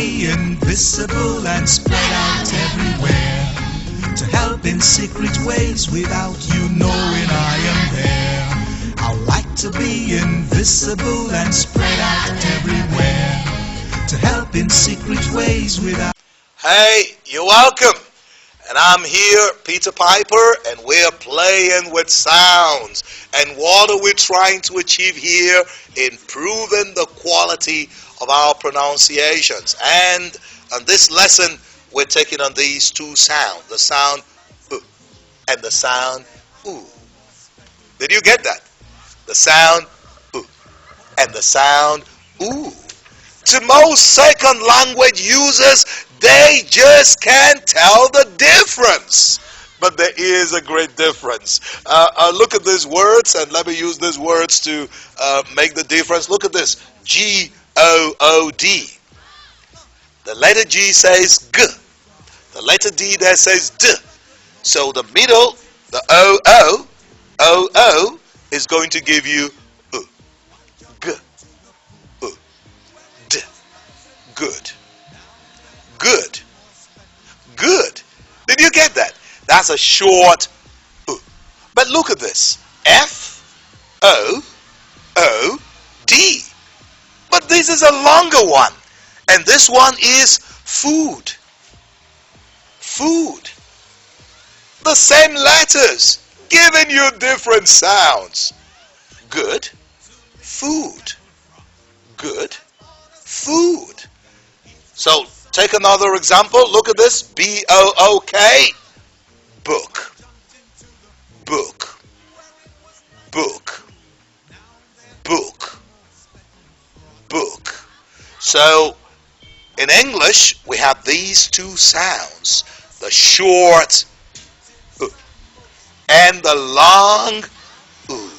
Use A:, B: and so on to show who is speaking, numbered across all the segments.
A: be invisible and spread out everywhere, to help in secret ways without you knowing I am there. I like to be invisible and spread out everywhere, to help in secret ways without...
B: Hey, you're welcome. And I'm here, Peter Piper, and we're playing with sounds. And what are we trying to achieve here? Improving the quality of our pronunciations. And on this lesson, we're taking on these two sounds, the sound and the sound ooh. Did you get that? The sound ooh and the sound ooh. To most second language users, they just can't tell the difference. But there is a great difference. Look at these words, and let me use these words to make the difference. Look at this. G-O-O-D. The letter G says G. The letter D there says D. So the middle, the O-O, O-O, is going to give you G. D. Good. Good. Good. Did you get that? That's a short But look at this. F-O-O-D. But this is a longer one. And this one is food. Food. The same letters, giving you different sounds. Good. Food. Good. Food. So, take another example. Look at this. B-O-O-K. Book. Book. Book. Book. Book. So, in English, we have these two sounds. The short and the long ooh.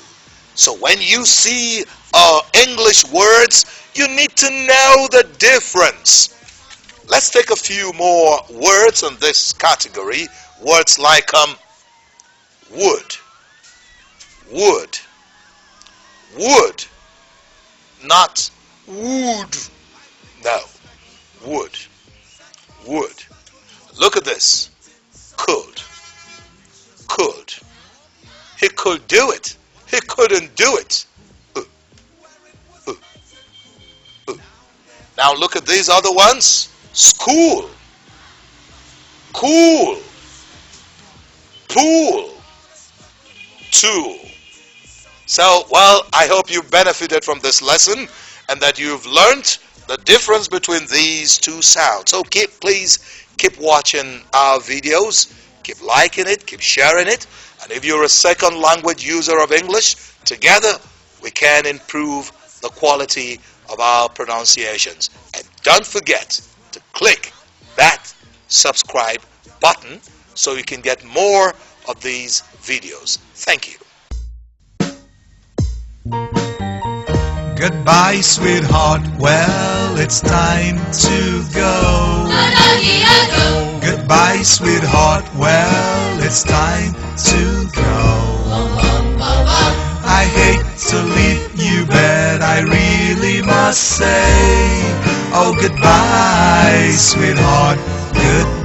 B: So when you see English words, you need to know the difference. Let's take a few more words on this category. Words like wood, wood, wood, not wood. No, wood, wood. Look at this. Could, could. He could do it. He couldn't do it. Now look at these other ones. School, cool, pool, tool. So, well, I hope you benefited from this lesson and that you've learned the difference between these two sounds. So please keep watching our videos, keep liking it, keep sharing it. And if you're a second language user of English, together we can improve the quality of our pronunciations. And don't forget to click that subscribe button so you can get more of these videos. Thank you.
A: Goodbye, sweetheart. Well, it's time to go. Goodbye, sweetheart. Well, it's time to go. I hate to leave you, but I really must say, oh, goodbye, sweetheart. Goodbye.